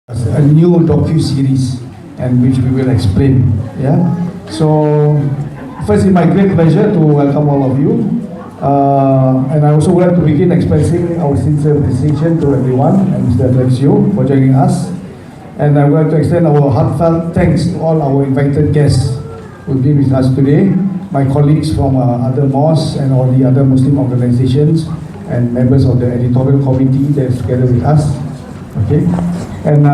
a new docu-series and which we will explain. Yeah. So first, it's my great pleasure to welcome all of you. And I also would like to begin expressing our sincere appreciation to everyone and Mr. Alexio for joining us. And I would like to extend our heartfelt thanks to all our invited guests who will be with us today, my colleagues from other mosques and all the other Muslim organizations and members of the editorial committee that is together with us. Okay. And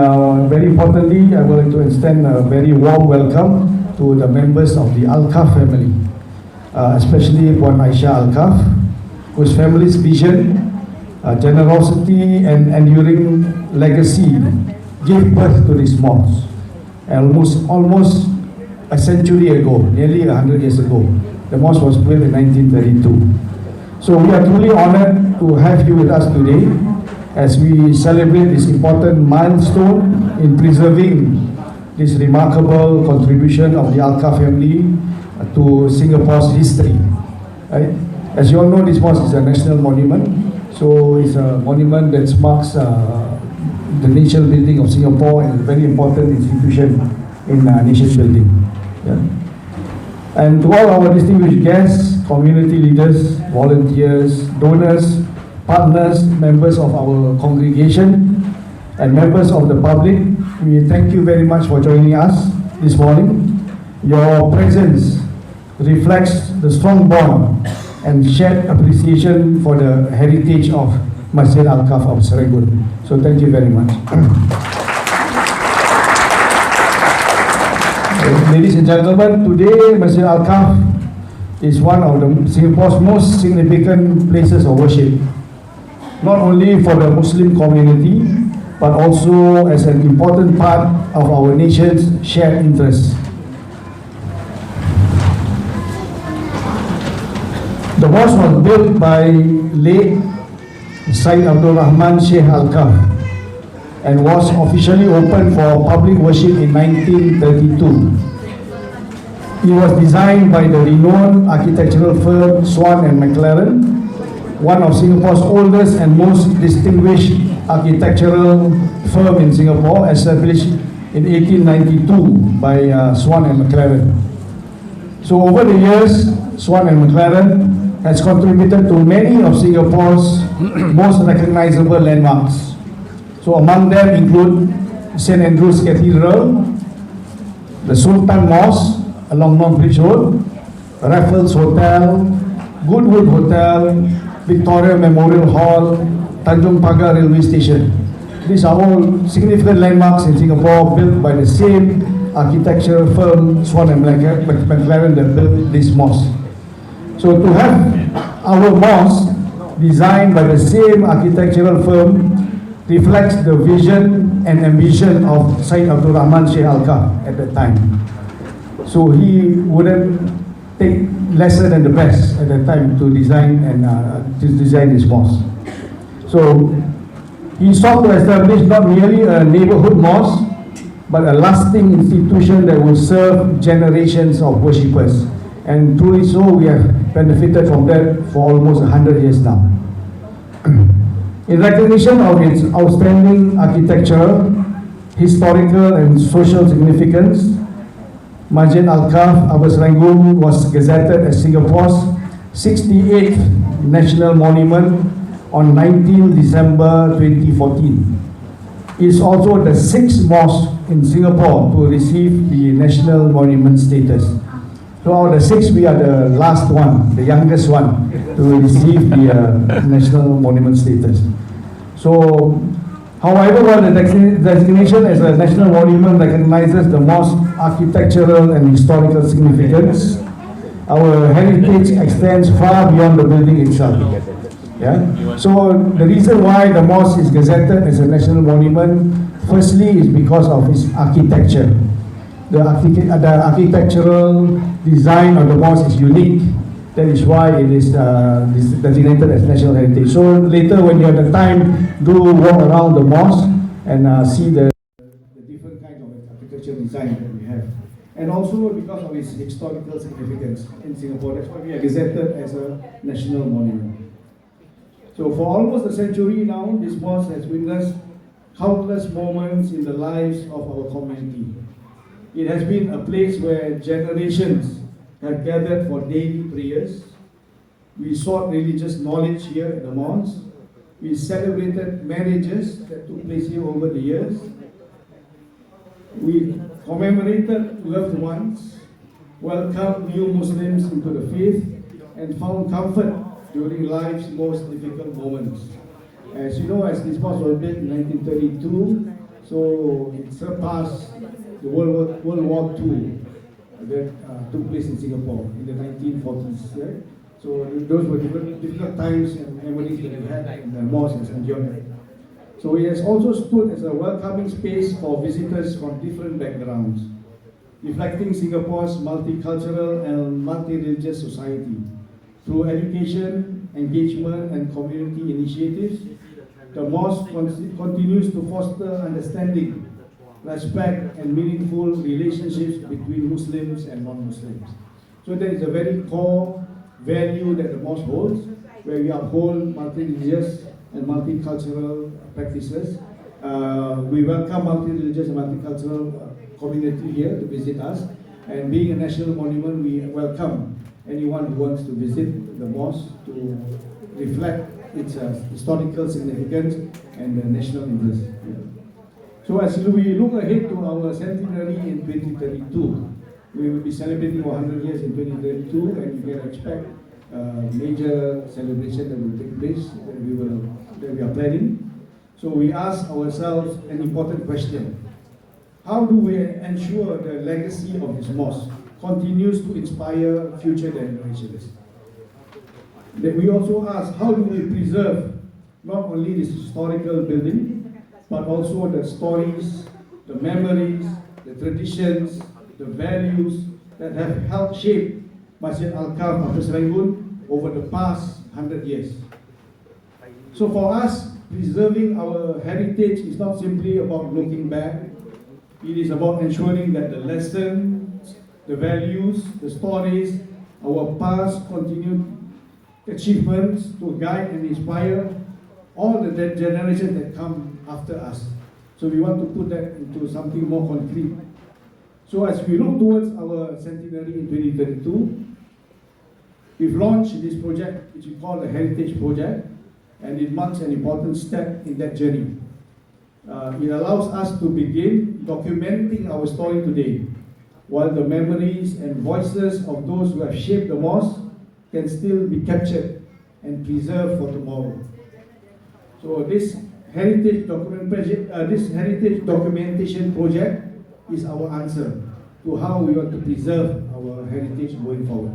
very importantly, I would like to extend a very warm welcome to the members of the Alkaff family, especially Puan Aisyah Alkaff, whose family's vision, generosity and enduring legacy gave birth to this mosque almost a century ago, nearly 100 years ago. The mosque was built in 1932. So we are truly honored to have you with us today as we celebrate this important milestone in preserving this remarkable contribution of the Alkaff family to Singapore's history. Right? As you all know, this mosque is a national monument, so it's a monument that marks the national building of Singapore and a very important institution in nation building. Yeah. And to all our distinguished guests, community leaders, volunteers, donors, partners, members of our congregation, and members of the public, we thank you very much for joining us this morning. Your presence reflects the strong bond and shared appreciation for the heritage of Masjid Alkaff of Serangoon. So thank you very much. Ladies and gentlemen, today Masjid Alkaff is one of Singapore's most significant places of worship, not only for the Muslim community, but also as an important part of our nation's shared interests. The mosque was built by late Syed Sheikh Alkaff and was officially opened for public worship in 1932. It was designed by the renowned architectural firm Swan and McLaren, one of Singapore's oldest and most distinguished architectural firm in Singapore, established in 1892 by Swan and McLaren. So over the years, Swan and McLaren has contributed to many of Singapore's most recognizable landmarks. So among them include St. Andrew's Cathedral, the Sultan Mosque along North Bridge Road, Raffles Hotel, Goodwood Hotel, Victoria Memorial Hall, Tanjong Pagar Railway Station. These are all significant landmarks in Singapore built by the same architectural firm Swan and McLaren that built this mosque. So to have our mosque designed by the same architectural firm reflects the vision and ambition of Syed Sheikh Alkaff at that time. So he wouldn't take lesser than the best at that time to design this mosque. So he sought to establish not merely a neighborhood mosque, but a lasting institution that will serve generations of worshippers. And truly so, we have benefited from that for almost 100 years now. In recognition of its outstanding architectural, historical and social significance, Masjid Alkaff of Serangoon was gazetted as Singapore's 68th National Monument on 19 December 2014. It is also the 6th mosque in Singapore to receive the National Monument status. So out of the 6, we are the last one, the youngest one to receive the National Monument status. So, however, while the designation as a national monument recognizes the mosque's architectural and historical significance, our heritage extends far beyond the building itself. Yeah? So the reason why the mosque is gazetted as a national monument, firstly, is because of its architecture. The architectural design of the mosque is unique. That is why it is designated as national heritage. So later, when you have the time, do walk around the mosque and see the different kinds of architectural design that we have. And also because of its historical significance in Singapore, that's why we are gazetted as a national monument. So for almost a century now, this mosque has witnessed countless moments in the lives of our community. It has been a place where generations have gathered for daily prayers. We sought religious knowledge here at the mosque. We celebrated marriages that took place here over the years. We commemorated loved ones, welcomed new Muslims into the faith, and found comfort during life's most difficult moments. As you know, as this mosque was built in 1932, so it surpassed the World War II that took place in Singapore in the 1940s. Right? So those were difficult times and memories that we had, and the mosque has enjoyed. So it has also stood as a welcoming space for visitors from different backgrounds, reflecting Singapore's multicultural and multi-religious society. Through education, engagement, and community initiatives, the mosque continues to foster understanding, respect, and meaningful relationships between Muslims and non-Muslims. So that is a very core value that the mosque holds, where we uphold multi-religious and multicultural practices. We welcome multi-religious and multicultural community here to visit us, and being a national monument, we welcome anyone who wants to visit the mosque to reflect its historical significance and the national interest. So as we look ahead to our centenary in 2032, we will be celebrating 100 years in 2032, and you can expect major celebration that will take place that we are planning. So we ask ourselves an important question: how do we ensure the legacy of this mosque continues to inspire future generations? That we also ask, how do we preserve not only this historical building, but also the stories, the memories, the traditions, the values that have helped shape Masjid Alkaff of Serangoon over the past 100 years. So for us, preserving our heritage is not simply about looking back. It is about ensuring that the lessons, the values, the stories, our past continued achievements to guide and inspire all the generations that come after us. So we want to put that into something more concrete. So as we look towards our centenary in 2032, we've launched this project, which we call the Heritage Project, and it marks an important step in that journey. It allows us to begin documenting our story today, while the memories and voices of those who have shaped the mosque can still be captured and preserved for tomorrow. So this heritage documentation project is our answer to how we want to preserve our heritage going forward.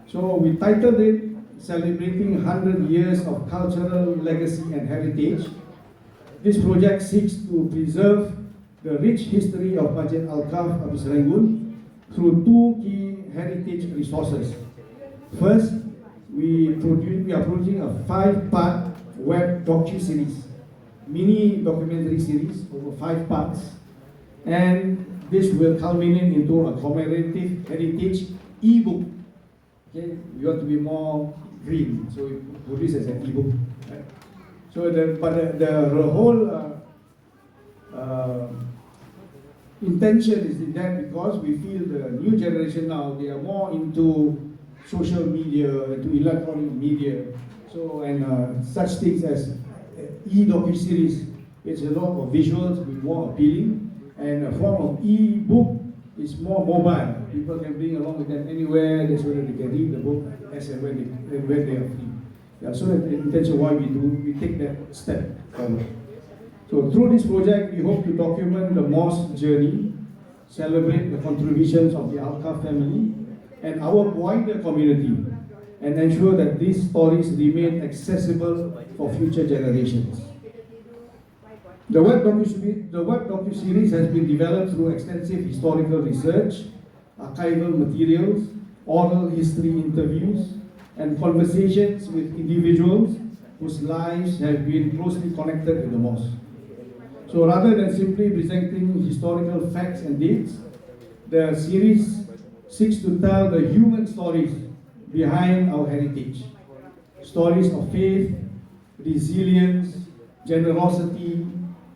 So we titled it Celebrating 100 Years of Cultural Legacy and Heritage. This project seeks to preserve the rich history of Masjid Alkaff of Serangoon through two key heritage resources. First, we are producing a 5-part web docu-series, mini documentary series over 5 parts, and this will culminate into a commemorative heritage e-book. Okay, we want to be more green, so we put this as an e-book. Right? So the whole intention is in that because we feel the new generation now, they are more into social media, into electronic media. So, and such things as e-docu-series, it's a lot of visuals, with more appealing, and a form of e-book is more mobile. People can bring along with them anywhere, that's where they can read the book as and when they are free. Yeah, so that's the intention why we take that step forward. So through this project, we hope to document the mosque journey, celebrate the contributions of the Alkaff family and our wider community, and ensure that these stories remain accessible for future generations. The web docu-series has been developed through extensive historical research, archival materials, oral history interviews, and conversations with individuals whose lives have been closely connected with the mosque. So rather than simply presenting historical facts and dates, the series seeks to tell the human stories behind our heritage. Stories of faith, resilience, generosity,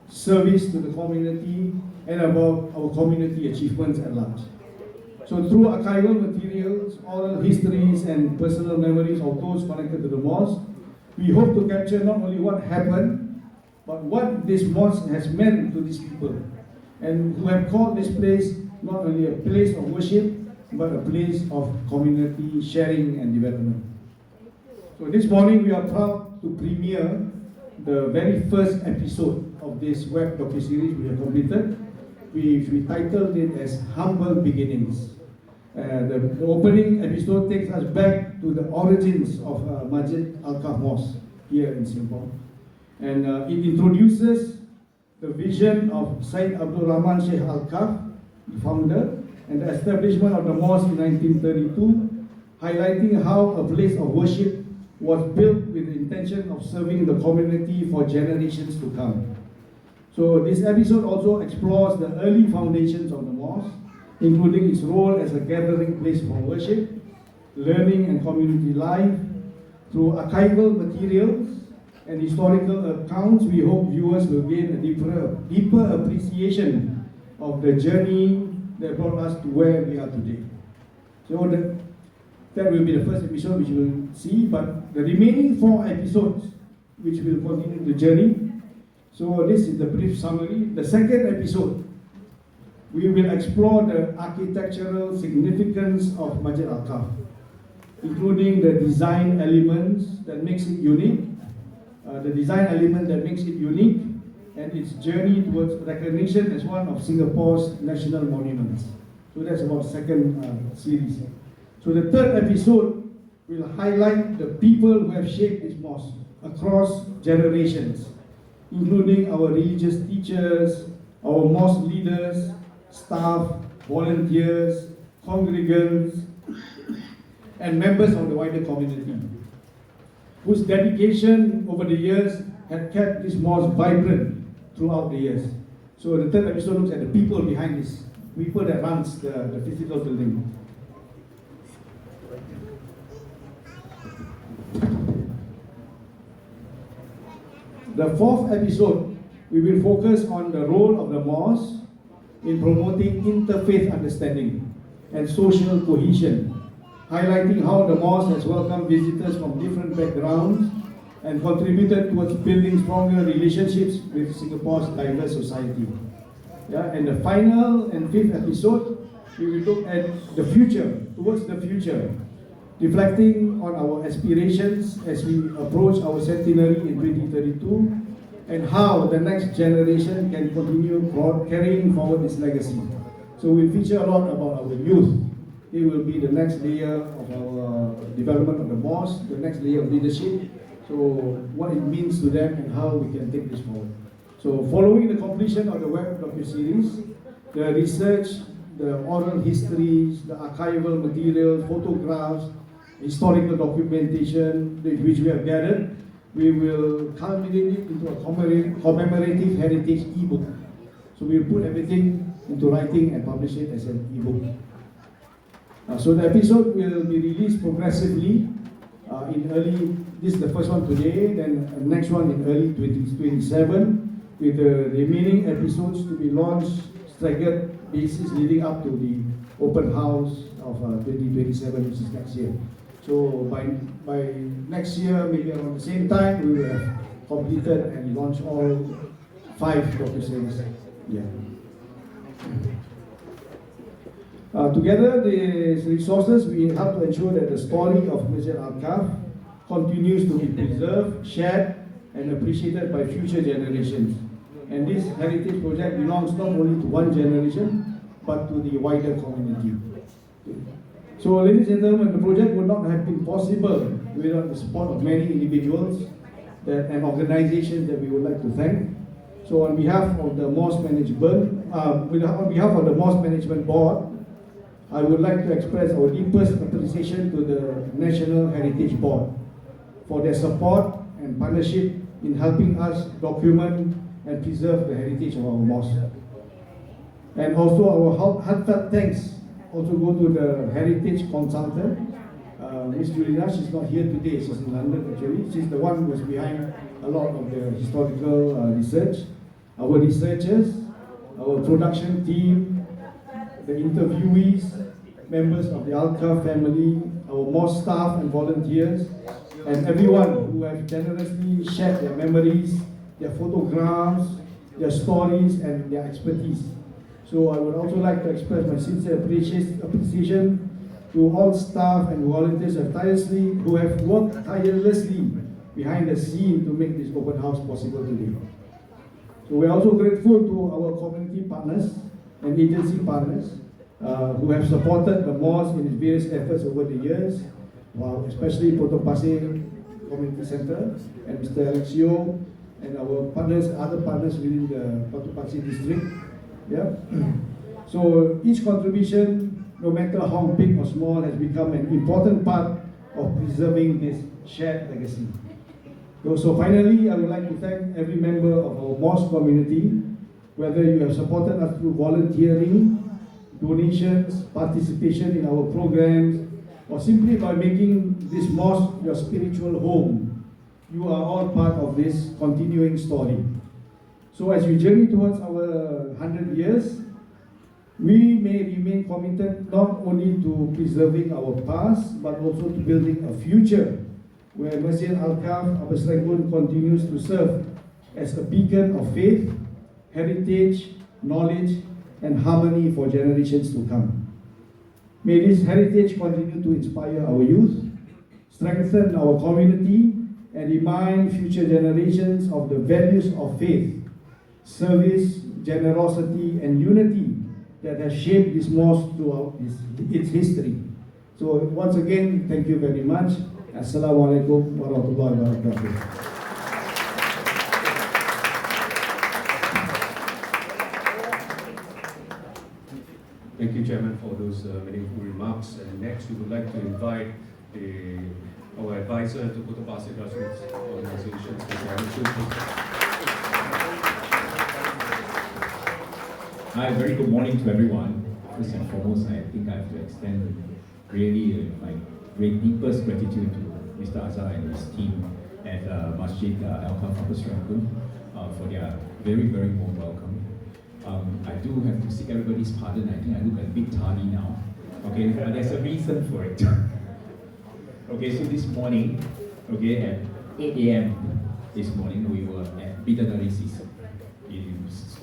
service to the community, and about our community achievements at large. So through archival materials, oral histories, and personal memories of those connected to the mosque, we hope to capture not only what happened, but what this mosque has meant to these people, and who have called this place not only a place of worship, but a place of community sharing and development. So this morning we are proud to premiere the very first episode of this web docu-series we have completed. We titled it as Humble Beginnings. The opening episode takes us back to the origins of Masjid Alkaff Mosque here in Singapore. And it introduces the vision of Syed Sheikh Alkaff, the founder, and the establishment of the mosque in 1932, highlighting how a place of worship was built with the intention of serving the community for generations to come. So this episode also explores the early foundations of the mosque, including its role as a gathering place for worship, learning and community life. Through archival materials and historical accounts, we hope viewers will gain a deeper appreciation of the journey that brought us to where we are today. So that will be the first episode which you will see, but the remaining 4 episodes which will continue the journey. So this is the brief summary. The second episode, we will explore the architectural significance of Masjid Alkaff, including the design elements that makes it unique, and its journey towards recognition as one of Singapore's national monuments. So that's about the second series. So the third episode will highlight the people who have shaped this mosque across generations, including our religious teachers, our mosque leaders, staff, volunteers, congregants, and members of the wider community, whose dedication over the years had kept this mosque vibrant throughout the years. So the third episode looks at the people behind this, people that runs the physical building. The fourth episode, we will focus on the role of the mosque in promoting interfaith understanding and social cohesion, highlighting how the mosque has welcomed visitors from different backgrounds and contributed towards building stronger relationships with Singapore's diverse society. And the final and fifth episode, we will look at the future, towards the future, reflecting on our aspirations as we approach our centenary in 2032, and how the next generation can continue carrying forward this legacy. So we'll feature a lot about our youth. It will be the next layer of our development of the mosque, the next layer of leadership, so what it means to them and how we can take this forward. So following the completion of the web docu-series, the research, the oral histories, the archival materials, photographs, historical documentation which we have gathered, we will culminate it into a commemorative heritage e-book. So we will put everything into writing and publish it as an e-book. So the episode will be released progressively this is the first one today, then the next one in early 2027, with the remaining episodes to be launched staggered basis leading up to the open house of 2027, which is next year. So by next year, maybe around the same time, we will have completed and launched all 5 docu-series. Together, these resources will help to ensure that the story of Masjid Alkaff continues to be preserved, shared, and appreciated by future generations. And this heritage project belongs not only to one generation, but to the wider community. So, ladies and gentlemen, the project would not have been possible without the support of many individuals and organizations that we would like to thank. So, on behalf of the Mosque Management, Board, I would like to express our deepest appreciation to the National Heritage Board for their support and partnership in helping us document and preserve the heritage of our mosque. And also our heartfelt thanks also go to the heritage consultant, Miss Julina. She's not here today, she's in London actually. She's the one who was behind a lot of the historical research. our researchers, our production team, the interviewees, members of the Alkaff family, our mosque staff and volunteers, and everyone who have generously shared their memories, their photographs, their stories and their expertise. So I would also like to express my sincere appreciation to all staff and volunteers who have worked tirelessly behind the scene to make this open house possible today. So we are also grateful to our community partners and agency partners who have supported the mosque in its various efforts over the years, especially Potong Pasir Community Center and Mr. Alexio and our partners, other partners within the Potong Pasir district. Yeah. So each contribution, no matter how big or small, has become an important part of preserving this shared legacy. So finally, I would like to thank every member of our mosque community, whether you have supported us through volunteering, donations, participation in our programs, or simply by making this mosque your spiritual home. You are all part of this continuing story. So as we journey towards our 100 years, we may remain committed not only to preserving our past, but also to building a future where Masjid Alkaff, Serangoon continues to serve as a beacon of faith, heritage, knowledge, and harmony for generations to come. May this heritage continue to inspire our youth, strengthen our community, and remind future generations of the values of faith, service, generosity, and unity that has shaped this mosque throughout its history. So once again, thank you very much. Assalamualaikum warahmatullahi wabarakatuh. Thank you, Chairman, for those meaningful remarks. And next, we would like to invite our advisor to Potong Pasir Grassroots Organizations. Hi, very good morning to everyone. First and foremost, I think I have to extend really my deepest gratitude to Mr. Azhar and his team at Masjid Alkaff Serangoon for their very, very warm welcome. I do have to seek everybody's pardon. I think I look a bit tardy now. Okay, but there's a reason for it. Okay, so this morning, okay, at 8 a.m. this morning, we were at Bidadari CC.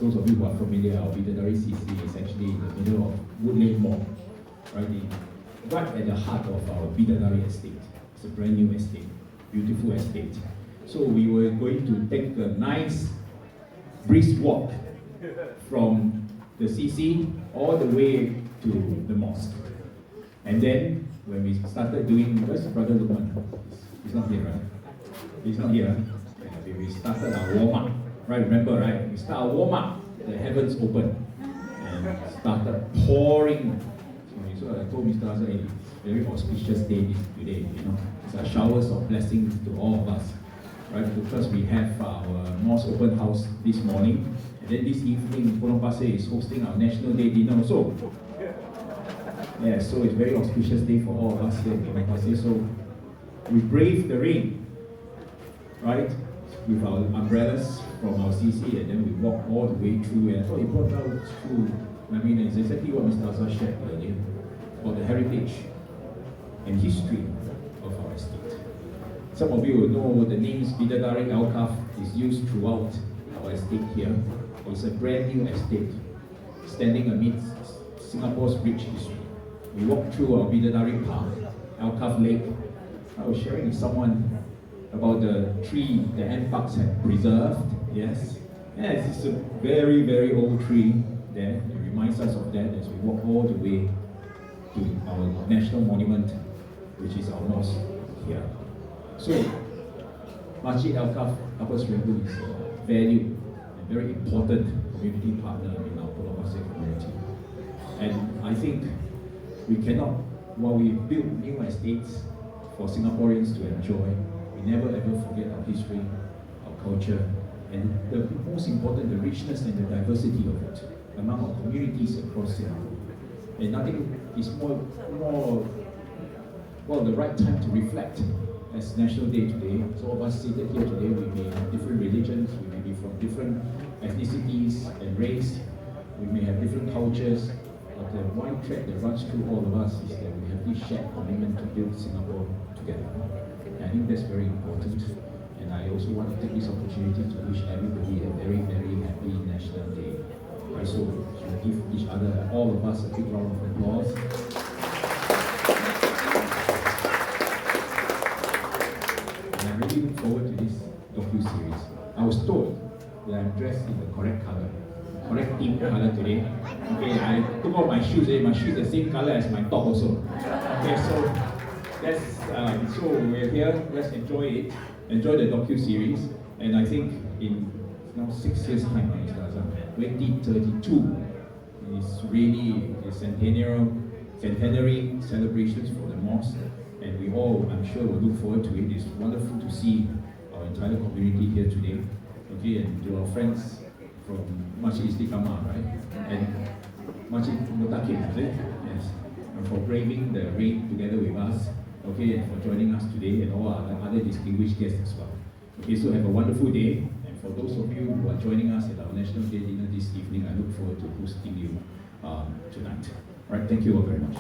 Those of you who are familiar, our Bidadari CC is actually in the middle of Woodlane Mall, right at the heart of our Bidadari estate. It's a brand new estate, beautiful estate. So we were going to take a nice brisk walk from the CC all the way to the mosque. And then when we started doing, where's Brother Lukman? He's not here, right? He's not here. Yeah, we started our warm-up. Right, remember, right? We start our warm-up, the heavens opened and started pouring. So I told Mr. Azhar, it's a very auspicious day today, you know. It's a showers of blessings to all of us, right? Because we have our mosque open house this morning, and then this evening, Potong Pasir is hosting our National Day dinner also. Yeah, so it's a very auspicious day for all of us here in Potong Pasir. So we brave the rain, right? With our umbrellas from our CC, and then we walk all the way through. And I thought it brought out through. I mean, it's exactly what Mr. Azhar shared earlier about the heritage and history of our estate. Some of you will know the names Bidadari Alkaff is used throughout our estate here. It's a brand new estate, standing amidst Singapore's rich history. We walked through our Bidadari Park, Alkaff Lake. I was sharing with someone about the tree the NParks had preserved. Yes, it's a very, very old tree there. It reminds us of that as we walk all the way to our national monument, which is our mosque here. So, Masjid Alkaff Serangoon is a valued and very important community partner in our Potong Pasir community. And I think we cannot, while we build new estates for Singaporeans to enjoy, we never ever forget our history, our culture, and the most important, the richness and the diversity of it among our communities across Singapore. And nothing is more the right time to reflect as National Day today. So all of us seated here today, we may have different religions, we may be from different ethnicities and race. We may have different cultures, but the one thread that runs through all of us is that we have this shared commitment to build Singapore together. And I think that's very important. And I also want to take this opportunity to wish everybody a very, very happy National Day. So we'll give each other, all of us, a big round of applause. And I really look forward to this docu-series. I was told that I'm dressed in the correct color, correct team color today. Okay, I took off my shoes, my shoes the same color as my top also. Okay, so that's, so we're here, let's enjoy it. Enjoy the docu-series, and I think in now 6 years' time, 2032 is really a centenary celebrations for the mosque, and we all, I'm sure, will look forward to it. It's wonderful to see our entire community here today, okay, and to our friends from Masjid Istiqamah, right, and Masjid Mutakim, is it? Yes, and for braving the rain together with us. Okay, and for joining us today and all our other distinguished guests as well. Okay, so have a wonderful day. And for those of you who are joining us at our National Day dinner this evening, I look forward to hosting you tonight. All right, thank you all very much.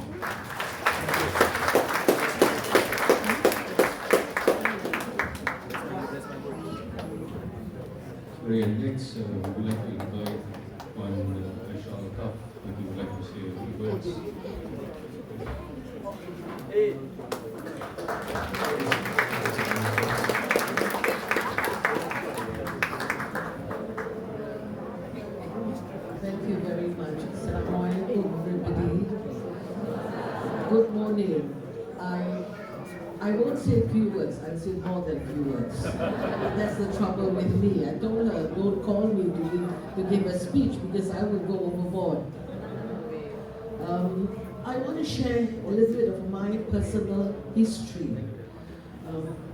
Next, we would like to invite Alkaff, if you would like to say a few words. Thank you very much. Serangoon, everybody. Good morning. I won't say a few words, I'll say more than few words. That's the trouble with me. I told her, don't call me to give a speech because I will go overboard. I want to share a little bit of my personal history.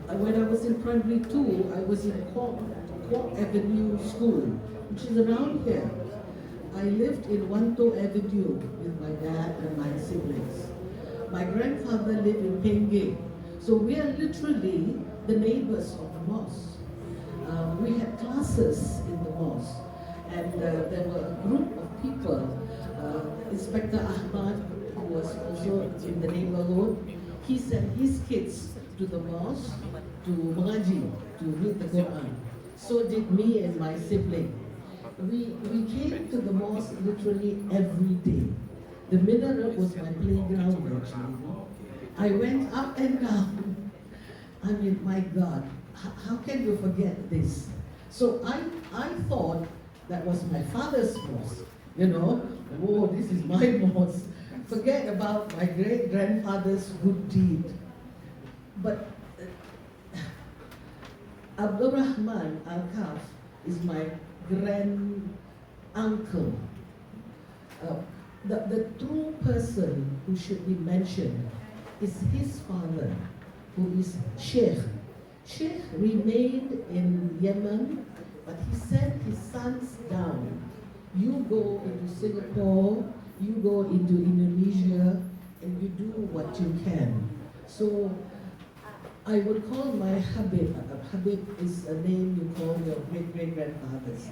When I was in primary 2, I was in Kwok Avenue School, which is around here. I lived in Wanto Avenue with my dad and my siblings. My grandfather lived in Penge. So we are literally the neighbors of the mosque. We had classes in the mosque, and there were a group of people. Inspector Ahmad, who was also in the neighborhood, he sent his kids to the mosque to Mengaji, to read the Quran. So did me and my sibling. We came to the mosque literally every day. The minaret was my playground actually. I went up and down. I mean, my God, how can you forget this? So I thought that was my father's mosque. You know, oh, this is my mosque. Forget about my great-grandfather's good deed. But Abdul Rahman Alkaff is my grand-uncle. The true person who should be mentioned is his father, who is Sheikh. Sheikh remained in Yemen, but he sent his sons down. You go into Singapore, you go into Indonesia, and you do what you can. So I would call my Habib. Habib is a name you call your great-great-grandfathers.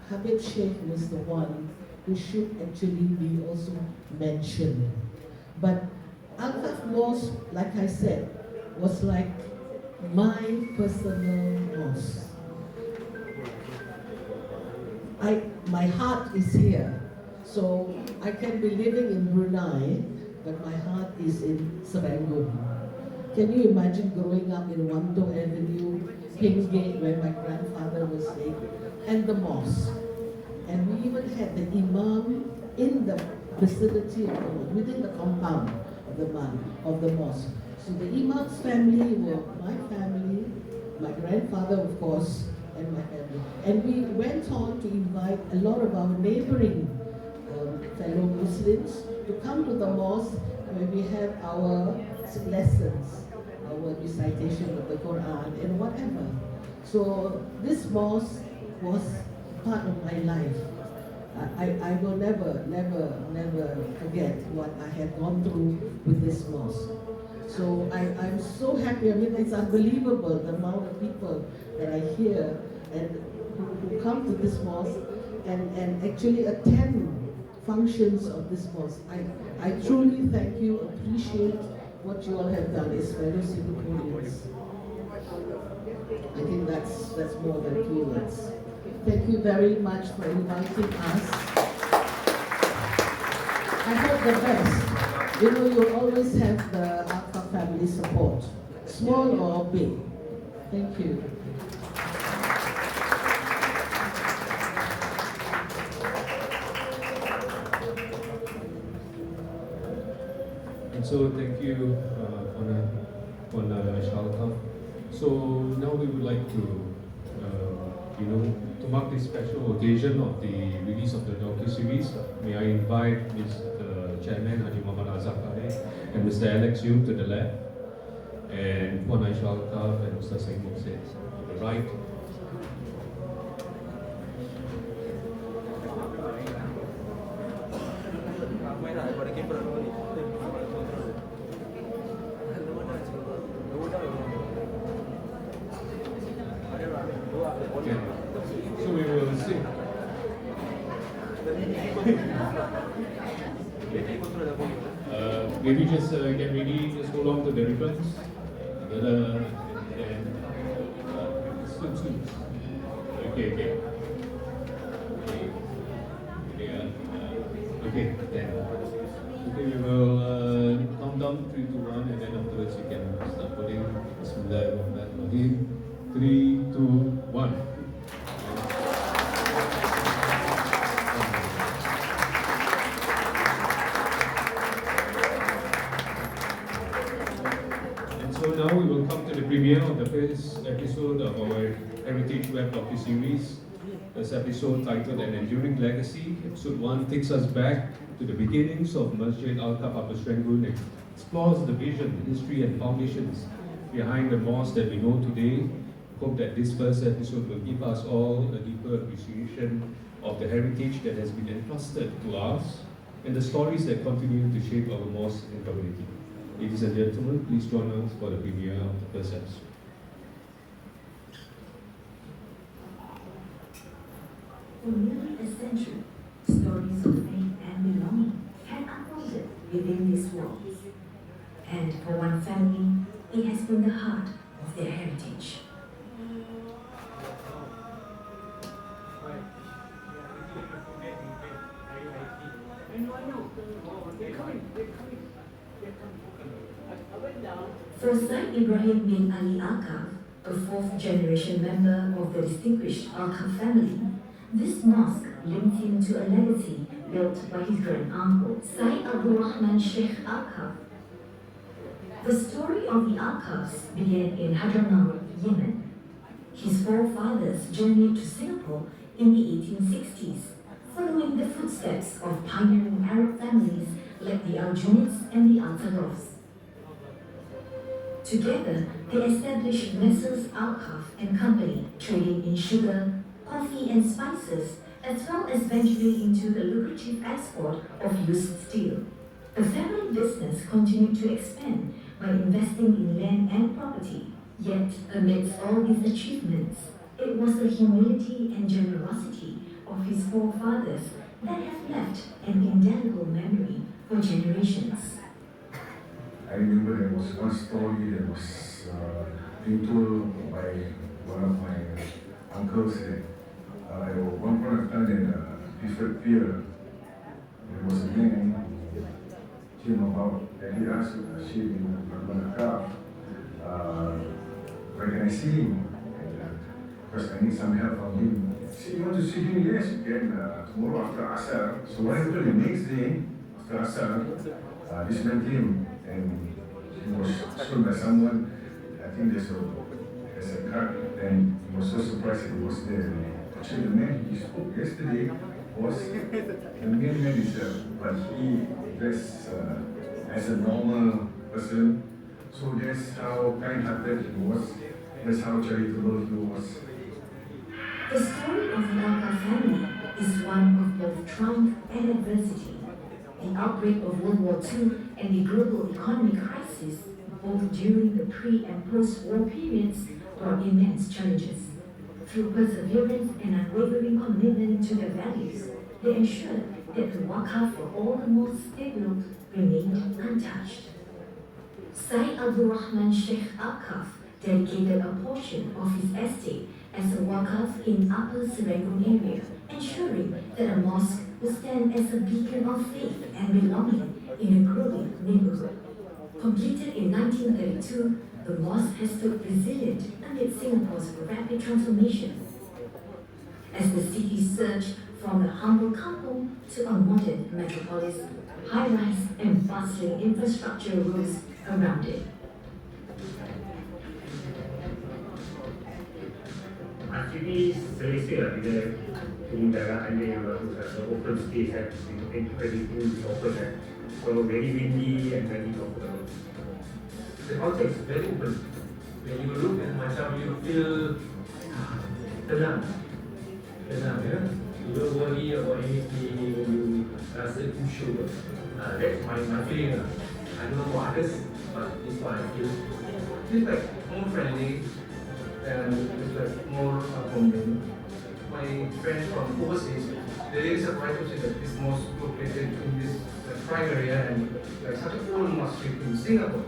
Habib Sheikh was the one who should actually be also mentioned. But Alkaff Mosque, like I said, was like my personal mosque. My heart is here. So I can be living in Brunei, but my heart is in Serangoon. Can you imagine growing up in Wanto Avenue, Kingsgate, where my grandfather was staying, and the mosque? And we even had the imam in the vicinity of the mosque, within the compound of the mosque. So the imam's family were my family, my grandfather, of course, and my family. And we went on to invite a lot of our neighboring fellow Muslims to come to the mosque where we have our lessons, our recitation of the Quran and whatever. So this mosque was part of my life. I will never forget what I have gone through with this mosque. So I'm so happy. I mean, it's unbelievable the amount of people that I hear and who come to this mosque. and actually attend functions of this mosque. I truly thank you, appreciate what you all have done as fellow Singaporeans. I think that's more than 2 words. Thank you very much for inviting us. I hope the best. You know, you always have the Alkaff family support, small or big. Thank you. And so thank you, Alkaff. So now we would like to, to mark this special occasion of the release of the docu-series, may I invite Mr. Chairman Haji Muhammad Azhar and Mr. Alex Yu to the left, and Puan Aisyah Alkaff and Ustaz Syed Mohsen to the right. Okay. So we will sing. Maybe just get ready, just hold on to the ribbons. Soon. Okay. Okay, then. Okay, we will count down 3, 2, 1, and then afterwards you can start putting Bismillahirrahmanirrahim. 3, 2, 1. And so now we will come to the premiere of the first episode of our Heritage Web docu-series. This episode titled An Enduring Legacy. Episode 1 takes us back to the beginnings of Masjid Alkaff Upper Serangoon and explores the vision, history and foundations behind the mosque that we know today. Hope that this first episode will give us all a deeper appreciation of the heritage that has been entrusted to us and the stories that continue to shape our mosque and community. Ladies and gentlemen, please join us for the premiere of the first episode. For nearly a century, stories of faith and belonging have unfolded within these walls. And for one family, it has been the heart of their heritage. For Syed Ibrahim bin Ali Alkaff, a 4th-generation member of the distinguished Alkaff family, this mosque linked him to a legacy built by his grand-uncle, Syed Abdul Rahman Sheikh Alkaff. The story of the Alkaffs began in Hadramaut, Yemen. His forefathers journeyed to Singapore in the 1860s, following the footsteps of pioneering Arab families like the Al-Junids and the Al-Taghafs. Together, they established Messrs. Alkaff and Company, trading in sugar, coffee and spices, as well as venturing into the lucrative export of used steel. The family business continued to expand by investing in land and property. Yet, amidst all these achievements, it was the humility and generosity of his forefathers that have left an indelible memory for generations. I remember there was one story that was being told by one of my uncles that at one point of time in a different pier, there was a man who came about and he asked Syed Alkaff, where can I see him? Because I need some help from him. See, you want to see him? Yes, you can. Tomorrow after Asar. So what happened the next day, after Asar, this man came and he was shown by someone. I think there's a card, and he was so surprised that he was there. Actually, the man he spoke yesterday was the main man himself, but he dressed as a normal person. So that's how kind-hearted he was. That's how charitable he was. The story of the Alkaff family is one of both triumph and adversity. The outbreak of World War II and the global economic crisis, both during the pre- and post-war periods, brought immense challenges. Through perseverance and unwavering commitment to their values, they ensured that the Wakaf for all the mosques they built remained untouched. Syed Rahman Sheikh Alkaff dedicated a portion of his estate as a Wakaf in Upper Serangoon area, ensuring that a mosque would stand as a beacon of faith and belonging in a growing neighborhood. Completed in 1932, the mosque has stood resilient amid Singapore's rapid transformation. As the city surged from a humble kampung to a modern metropolis, high-rise and bustling infrastructure rose around it. Masjid ni selesa lah bila penyelenggaraan dia yang bagus lah. So open space kan, everything is open kan. So very windy and very comfortable. The outside is very open. When you look at macam you feel tenang ya. You don't worry about anything, you rasa khusyuk. That's my feeling lah. I don't know for others, but this one I feel. It's like more friendly. And it's like more accommodating. My friends from overseas, they really surprised to see that this mosque located in this prime area and like such an old mosque in Singapore.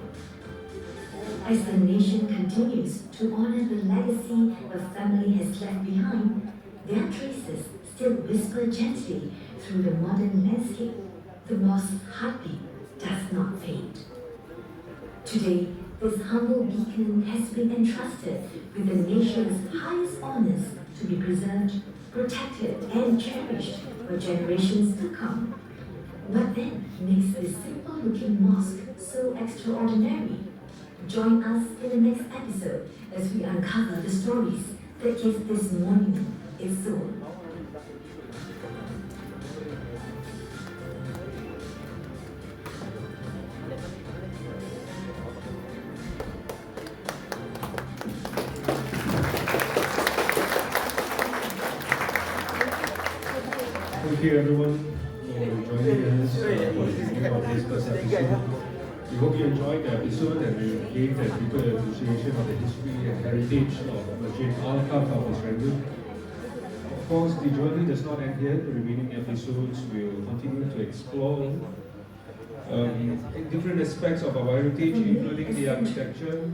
As the nation continues to honor the legacy the family has left behind, their traces still whisper gently through the modern landscape. The mosque's heartbeat does not fade. Today, this humble beacon has been entrusted with the nation's highest honors to be preserved, protected, and cherished for generations to come. What then makes this simple-looking mosque so extraordinary? Join us in the next episode as we uncover the stories that give this monument its soul. Thank you everyone for joining us for the review of this first episode. We hope you enjoyed the episode and we gave that people an appreciation of the history and heritage of Masjid Alkaff of Serangoon. Of course, the journey does not end here. The remaining episodes will continue to explore different aspects of our heritage, including the architecture,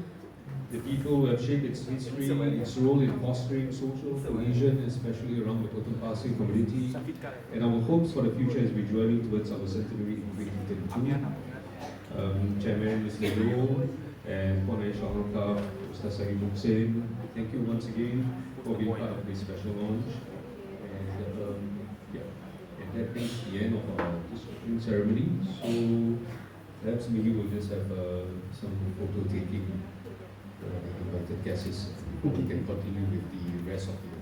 the people who have shaped its history, its role in fostering social cohesion, especially around the Potong Pasir community, and our hopes for the future as we journey towards our centenary in 2032. Chairman Mr. Loh and Puan Aisha Alkaff, Ustaz Syed Mohsen, thank you once again for being part of this special launch. And that brings the end of our distribution ceremony. So perhaps maybe we'll just have some photo taking. Invited guests, we can continue with the rest of the